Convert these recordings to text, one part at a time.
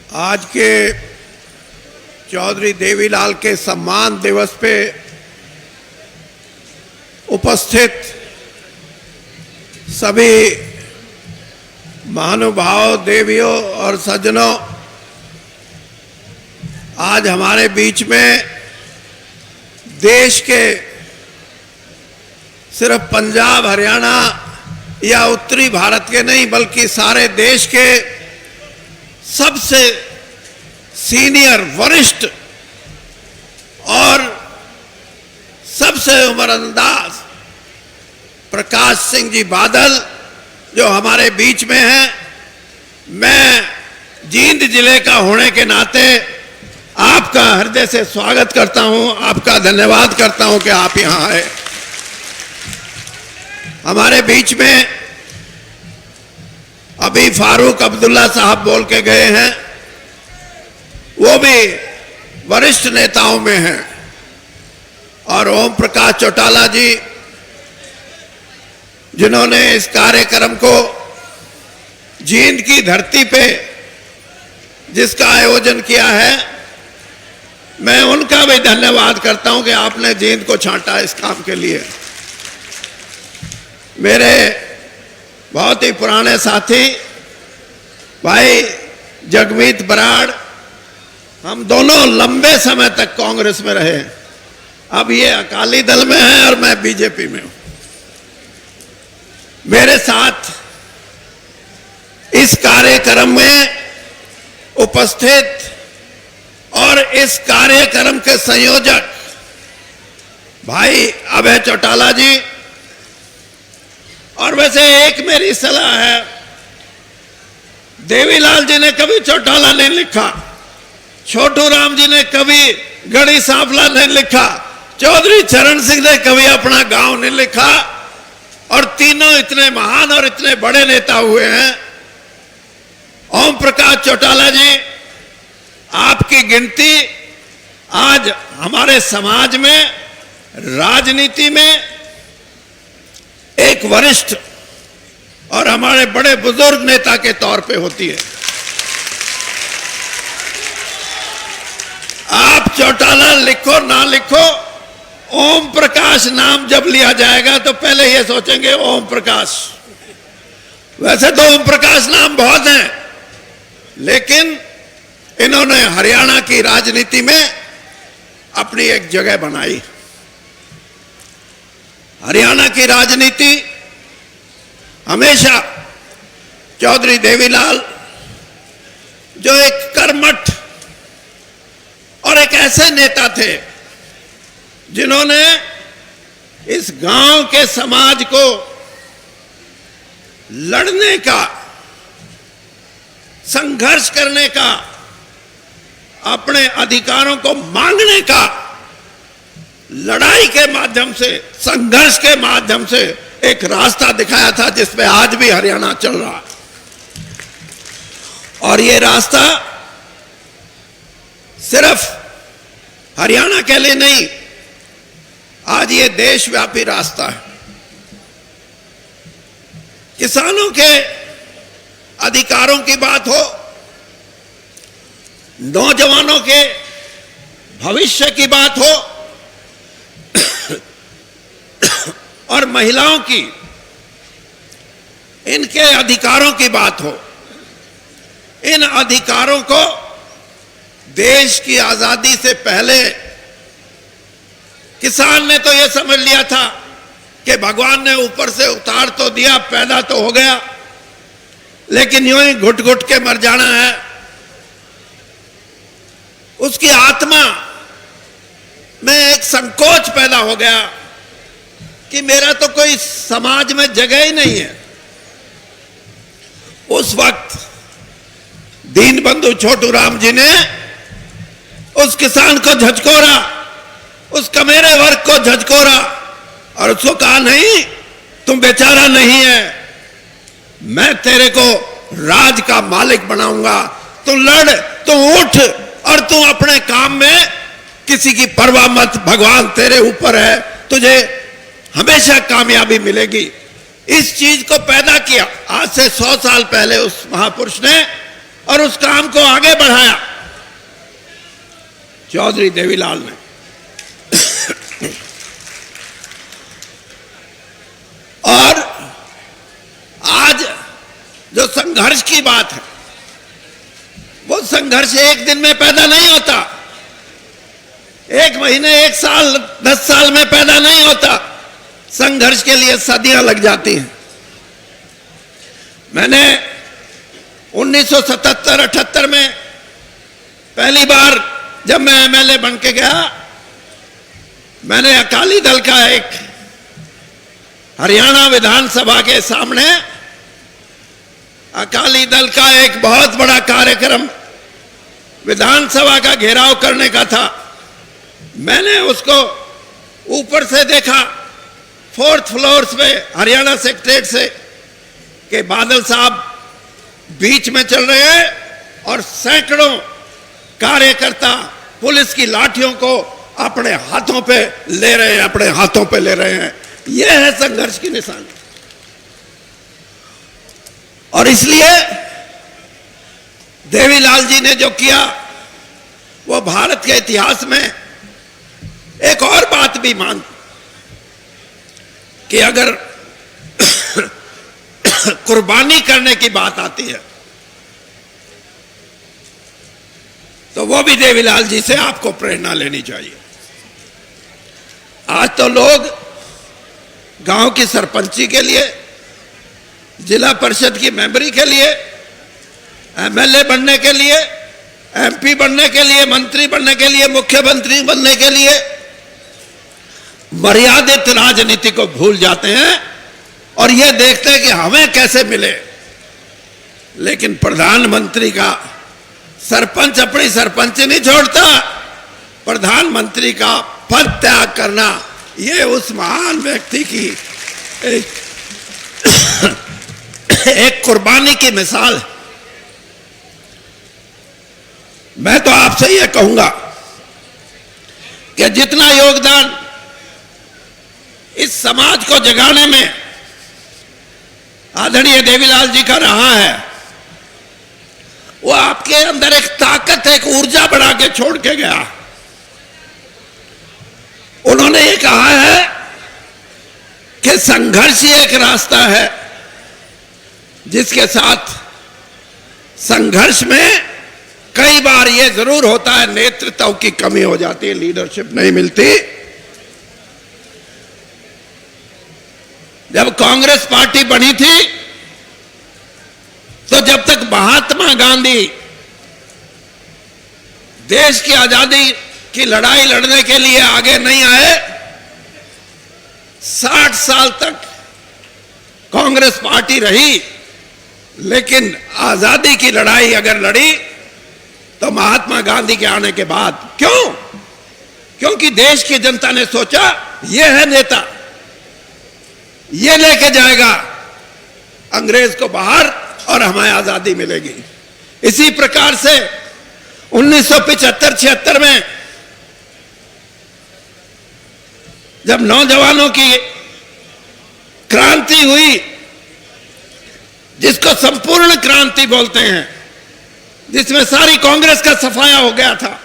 आज के चौधरी देवीलाल के सम्मान दिवस पे उपस्थित सभी महानुभाव, देवियों और सज्जनों, आज हमारे बीच में देश के सिर्फ पंजाब, हरियाणा या उत्तरी भारत के नहीं बल्कि सारे देश के सबसे सीनियर, वरिष्ठ और सबसे उम्रअंदाज प्रकाश सिंह जी बादल जो हमारे बीच में हैं। मैं जींद जिले का होने के नाते आपका हृदय से स्वागत करता हूं, आपका धन्यवाद करता हूं कि आप यहां आए। हमारे बीच में अभी फारूक अब्दुल्ला साहब बोल के गए हैं, वो भी वरिष्ठ नेताओं में हैं, और ओम प्रकाश चौटाला जी जिन्होंने इस कार्यक्रम को जींद की धरती पे जिसका आयोजन किया है, मैं उनका भी धन्यवाद करता हूं कि आपने जींद को छांटा इस काम के लिए। मेरे बहुत ही पुराने साथी भाई जगमीत बराड़, हम दोनों लंबे समय तक कांग्रेस में रहे। अब ये अकाली दल में है और मैं बीजेपी में हूं। मेरे साथ इस कार्यक्रम में उपस्थित और इस कार्यक्रम के संयोजक भाई अभय चौटाला जी, और वैसे एक मेरी सलाह है, देवीलाल जी ने कभी चौटाला नहीं लिखा, छोटू राम जी ने कभी गढ़ी सांपला नहीं लिखा, चौधरी चरण सिंह ने कभी अपना गांव नहीं लिखा, और तीनों इतने महान और इतने बड़े नेता हुए हैं। ओम प्रकाश चौटाला जी, आपकी गिनती आज हमारे समाज में, राजनीति में एक वरिष्ठ और हमारे बड़े बुजुर्ग नेता के तौर पे होती है। आप चौटाला लिखो ना लिखो, ओम प्रकाश नाम जब लिया जाएगा तो पहले ये सोचेंगे ओम प्रकाश। वैसे तो ओम प्रकाश नाम बहुत हैं, लेकिन इन्होंने हरियाणा की राजनीति में अपनी एक जगह बनाई। हरियाणा की राजनीति हमेशा चौधरी देवीलाल जो एक कर्मठ और एक ऐसे नेता थे जिन्होंने इस गांव के समाज को लड़ने का, संघर्ष करने का, अपने अधिकारों को मांगने का, लड़ाई के माध्यम से, संघर्ष के माध्यम से एक रास्ता दिखाया था जिस पे आज भी हरियाणा चल रहा है। और ये रास्ता सिर्फ हरियाणा के लिए नहीं, आज ये देशव्यापी रास्ता है। किसानों के अधिकारों की बात हो, नौजवानों के भविष्य की बात हो, और महिलाओं की, इनके अधिकारों की बात हो, इन अधिकारों को देश की आजादी से पहले किसान ने तो यह समझ लिया था कि भगवान ने ऊपर से उतार तो दिया, पैदा तो हो गया, लेकिन यूं ही घुट घुट के मर जाना है। उसकी आत्मा में एक संकोच पैदा हो गया कि मेरा तो कोई समाज में जगह ही नहीं है। उस वक्त दीनबंधु छोटू राम जी ने उस किसान को झचकोरा, उस कमेरे वर्ग को झचकोरा और उसको कहा, नहीं तुम बेचारा नहीं है, मैं तेरे को राज का मालिक बनाऊंगा, तू लड़, तू उठ और तू अपने काम में किसी की परवाह मत, भगवान तेरे ऊपर है, तुझे हमेशा कामयाबी मिलेगी। इस चीज को पैदा किया आज से 100 साल पहले उस महापुरुष ने, और उस काम को आगे बढ़ाया चौधरी देवीलाल ने। और आज जो संघर्ष की बात है, वो संघर्ष एक दिन में पैदा नहीं होता, एक महीने, एक साल, 10 साल में पैदा नहीं होता। संघर्ष के लिए सदियां लग जाती हैं। मैंने 1977-78 में पहली बार जब मैं एमएलए बन के गया, मैंने अकाली दल का एक हरियाणा विधानसभा के सामने अकाली दल का एक बहुत बड़ा कार्यक्रम विधानसभा का घेराव करने का था। मैंने उसको ऊपर से देखा, 4th फ्लोर पे हरियाणा सेक्रेटरीट से, कि बादल साहब बीच में चल रहे हैं और सैकड़ों कार्यकर्ता पुलिस की लाठियों को अपने हाथों पे ले रहे हैं, अपने हाथों पे ले रहे हैं। यह है संघर्ष की निशानी। और इसलिए देवीलाल जी ने जो किया, वो भारत के इतिहास में एक और बात भी मान, कि अगर कुर्बानी करने की बात आती है तो वो भी देवीलाल जी से आपको प्रेरणा लेनी चाहिए। आज तो लोग गांव की सरपंची के लिए, जिला परिषद की मेंबरी के लिए, एमएलए बनने के लिए, एमपी बनने के लिए, मंत्री बनने के लिए, मुख्यमंत्री बनने के लिए मर्यादित राजनीति को भूल जाते हैं और यह देखते हैं कि हमें कैसे मिले। लेकिन प्रधानमंत्री का सरपंच अपनी सरपंच नहीं छोड़ता। प्रधानमंत्री का पद त्याग करना, यह उस महान व्यक्ति की एक कुर्बानी की मिसाल है। मैं तो आपसे यह कहूंगा कि जितना योगदान इस समाज को जगाने में आदरणीय देवीलाल जी का रहा है, वो आपके अंदर एक ताकत, एक ऊर्जा बढ़ा के छोड़ के गया। उन्होंने ये कहा है कि संघर्ष ही एक रास्ता है, जिसके साथ संघर्ष में कई बार ये जरूर होता है, नेतृत्व की कमी हो जाती है, लीडरशिप नहीं मिलती। जब कांग्रेस पार्टी बनी थी, तो जब तक महात्मा गांधी देश की आजादी की लड़ाई लड़ने के लिए आगे नहीं आए, 60 साल तक कांग्रेस पार्टी रही। लेकिन आजादी की लड़ाई अगर लड़ी तो महात्मा गांधी के आने के बाद। क्यों? क्योंकि देश की जनता ने सोचा, यह है नेता, ये लेके जाएगा अंग्रेज को बाहर और हमें आजादी मिलेगी। इसी प्रकार से 1975-76 में जब नौजवानों की क्रांति हुई, जिसको संपूर्ण क्रांति बोलते हैं, जिसमें सारी कांग्रेस का सफाया हो गया था,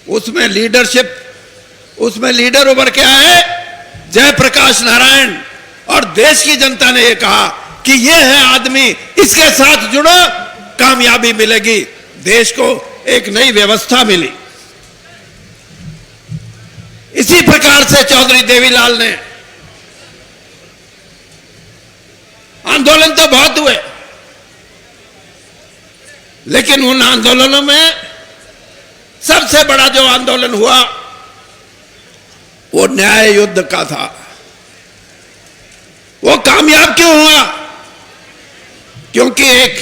उसमें लीडरशिप, उसमें लीडर उभर के आए जयप्रकाश नारायण, और देश की जनता ने यह कहा कि यह है आदमी, इसके साथ जुड़ो, कामयाबी मिलेगी। देश को एक नई व्यवस्था मिली। इसी प्रकार से चौधरी देवीलाल ने, आंदोलन तो बहुत हुए, लेकिन उन आंदोलनों में सबसे बड़ा जो आंदोलन हुआ वो न्याय युद्ध का था। वो कामयाब क्यों हुआ? क्योंकि एक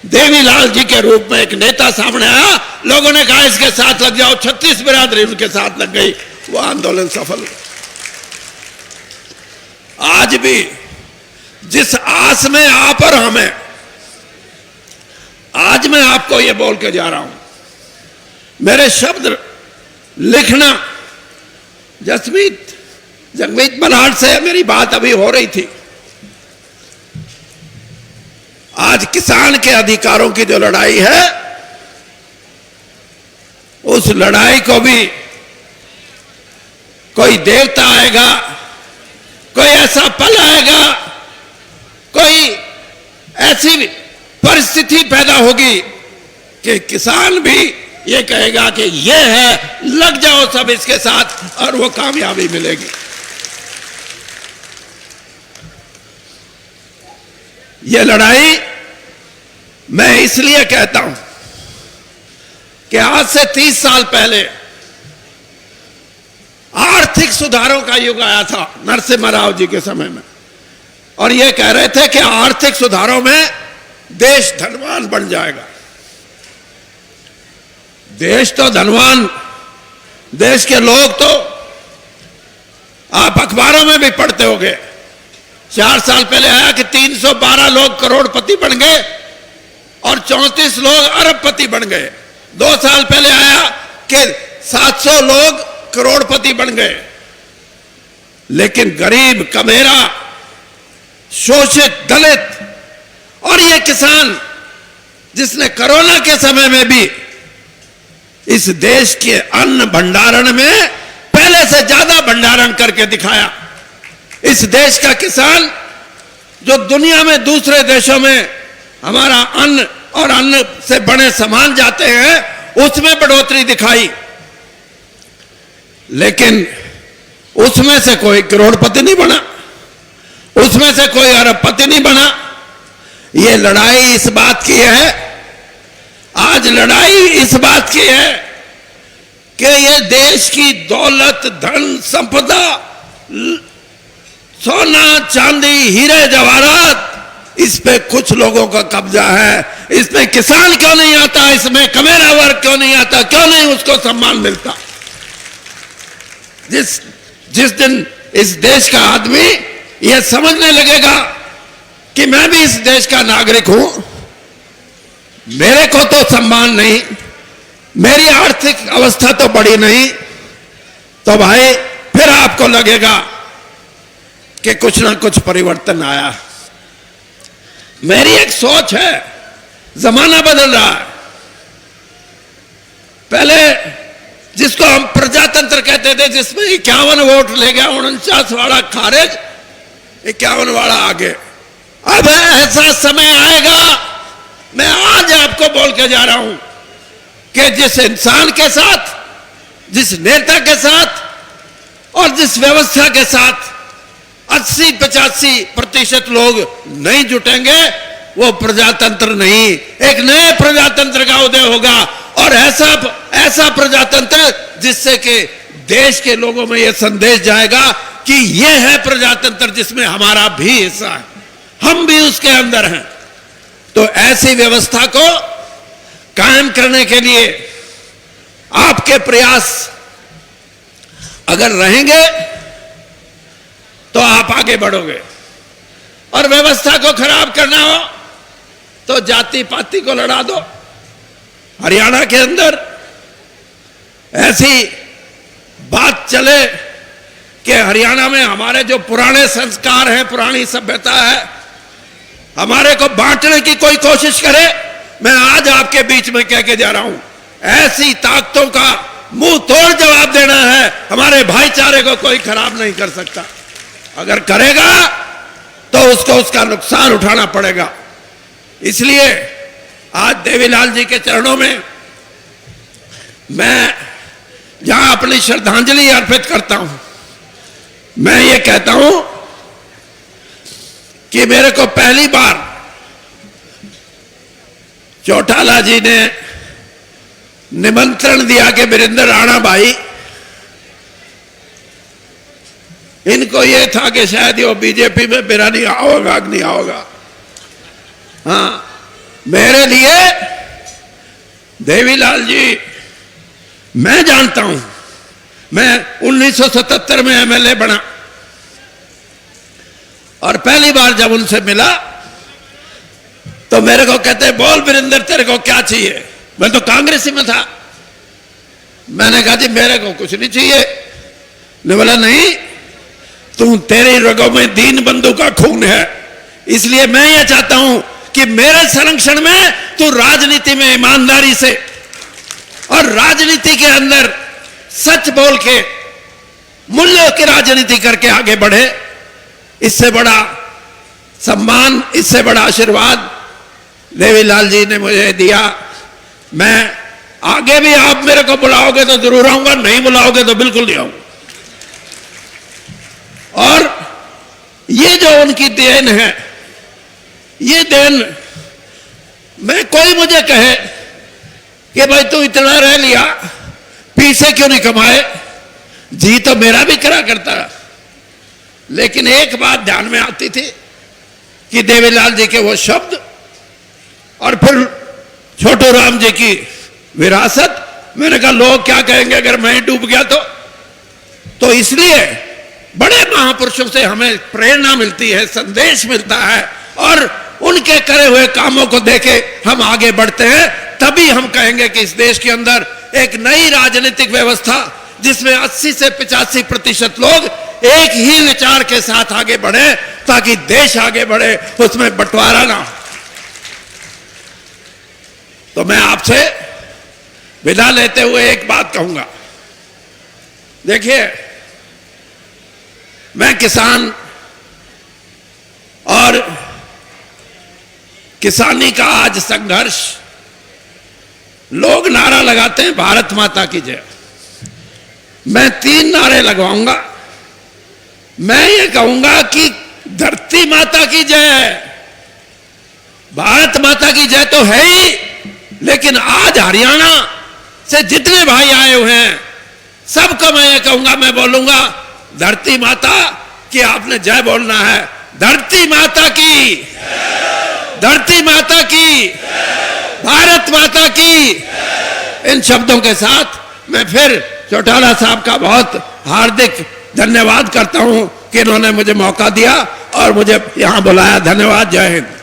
देवीलाल जी के रूप में एक नेता सामने आया, लोगों ने कहा इसके साथ लग जाओ, 36 बिरादरी उनके साथ लग गई, वो आंदोलन सफल हुआ। आज भी जिस आस में आप और हमें, आज मैं आपको ये बोल के जा रहा हूं, मेरे शब्द लिखना, जगमीत बलहाट से मेरी बात अभी हो रही थी। आज किसान के अधिकारों की जो लड़ाई है, उस लड़ाई को भी कोई देवता आएगा, कोई ऐसा पल आएगा, कोई ऐसी परिस्थिति पैदा होगी कि किसान भी ये कहेगा कि ये है, लग जाओ सब इसके साथ, और वो कामयाबी मिलेगी। ये लड़ाई मैं इसलिए कहता हूं कि आज से 30 साल पहले आर्थिक सुधारों का युग आया था नरसिम्हा राव जी के समय में, और ये कह रहे थे कि आर्थिक सुधारों में देश धनवान बन जाएगा। देश तो धनवान, देश के लोग तो आप अखबारों में भी पढ़ते होंगे, 4 साल पहले आया कि 312 लोग करोड़पति बन गए और 34 लोग अरबपति बन गए। 2 साल पहले आया कि 700 लोग करोड़पति बन गए। लेकिन गरीब, कमेरा, शोषित, दलित और ये किसान, जिसने कोरोना के समय में भी इस देश के अन्न भंडारण में पहले से ज्यादा भंडारण करके दिखाया। इस देश का किसान जो दुनिया में दूसरे देशों में हमारा अन्न और अन्न से बने सामान जाते हैं, उसमें बढ़ोतरी दिखाई, लेकिन उसमें से कोई करोड़पति नहीं बना, उसमें से कोई अरबपति नहीं बना। ये लड़ाई इस बात की है, आज लड़ाई इस बात की है कि ये देश की दौलत, धन, संपदा, सोना, चांदी, हीरे जवाहरात, इस पे कुछ लोगों का कब्जा है। इसमें किसान क्यों नहीं आता, इसमें कमेरा वर्ग क्यों नहीं आता, क्यों नहीं उसको सम्मान मिलता? जिस दिन इस देश का आदमी यह समझने लगेगा कि मैं भी इस देश का नागरिक हूं, मेरे को तो सम्मान नहीं, मेरी आर्थिक अवस्था तो बड़ी नहीं, तो भाई फिर आपको लगेगा कि कुछ ना कुछ परिवर्तन आया। मेरी एक सोच है, जमाना बदल रहा है। पहले जिसको हम प्रजातंत्र कहते थे, जिसमें 51 वोट ले गया, 49 वाला खारिज, 51 वाला आगे। अब ऐसा समय आएगा, मैं आज आपको बोल के जा रहा हूं कि जिस इंसान के साथ, जिस नेता के साथ और जिस व्यवस्था के साथ 80-85% लोग नहीं जुटेंगे, वो प्रजातंत्र नहीं, एक नए प्रजातंत्र का उदय होगा। और ऐसा प्रजातंत्र जिससे कि देश के लोगों में यह संदेश जाएगा कि यह है प्रजातंत्र जिसमें हमारा भी हिस्सा है, हम भी उसके अंदर हैं। तो ऐसी व्यवस्था को कायम करने के लिए आपके प्रयास अगर रहेंगे तो आप आगे बढ़ोगे, और व्यवस्था को खराब करना हो तो जाति पाति को लड़ा दो। हरियाणा के अंदर ऐसी बात चले कि हरियाणा में हमारे जो पुराने संस्कार हैं, पुरानी सभ्यता है, हमारे को बांटने की कोई कोशिश करे, मैं आज आपके बीच में कह के जा रहा हूं, ऐसी ताकतों का मुंह तोड़ जवाब देना है। हमारे भाईचारे को कोई खराब नहीं कर सकता, अगर करेगा तो उसको उसका नुकसान उठाना पड़ेगा। इसलिए आज देवीलाल जी के चरणों में मैं जहां अपनी श्रद्धांजलि अर्पित करता हूं, मैं ये कहता हूं कि मेरे को पहली बार चौटाला जी ने निमंत्रण दिया कि वीरेंद्र राणा भाई, इनको ये था कि शायद वो बीजेपी में मेरा नहीं आओगा, नहीं आओगा। हाँ, मेरे लिए देवीलाल जी, मैं जानता हूं, मैं 1977 में एमएलए बना और पहली बार जब उनसे मिला तो मेरे को कहते, बोल वीरेंद्र तेरे को क्या चाहिए? मैं तो कांग्रेसी में था। मैंने कहा जी मेरे को कुछ नहीं चाहिए। ने बोला नहीं, तेरी रगों में दीन बंधु का खून है, इसलिए मैं ये चाहता हूं कि मेरे संरक्षण में तू राजनीति में ईमानदारी से और राजनीति के अंदर सच बोल के मूल्यों की राजनीति करके आगे बढ़े। इससे बड़ा सम्मान, इससे बड़ा आशीर्वाद देवीलाल जी ने मुझे दिया। मैं आगे भी आप मेरे को बुलाओगे तो जरूर आऊंगा, नहीं बुलाओगे तो बिल्कुल नहीं आऊंगा। और ये जो उनकी देन है, ये देन मैं, कोई मुझे कहे कि भाई तू इतना रह लिया, पीछे क्यों नहीं कमाए, जी तो मेरा भी करा करता, लेकिन एक बात ध्यान में आती थी कि देवीलाल जी के वो शब्द और फिर छोटू राम जी की विरासत। मैंने कहा लोग क्या कहेंगे अगर मैं डूब गया तो इसलिए बड़े महापुरुषों से हमें प्रेरणा मिलती है, संदेश मिलता है, और उनके करे हुए कामों को देखे हम आगे बढ़ते हैं। तभी हम कहेंगे कि इस देश के अंदर एक नई राजनीतिक व्यवस्था जिसमें 80 से 85% लोग एक ही विचार के साथ आगे बढ़े, ताकि देश आगे बढ़े, उसमें बंटवारा ना हो। तो मैं आपसे विदा लेते हुए एक बात कहूंगा। देखिए, मैं किसान और किसानी का आज संघर्ष, लोग नारा लगाते हैं भारत माता की जय, मैं 3 नारे लगवाऊंगा। मैं ये कहूंगा कि धरती माता की जय। भारत माता की जय तो है ही, लेकिन आज हरियाणा से जितने भाई आए हुए हैं सबको मैं ये कहूंगा, मैं बोलूंगा धरती माता की आपने जय बोलना है। धरती माता की, धरती माता की, भारत माता की। इन शब्दों के साथ मैं फिर चौटाला साहब का बहुत हार्दिक धन्यवाद करता हूं कि इन्होंने मुझे मौका दिया और मुझे यहां बुलाया। धन्यवाद। जय हिंद।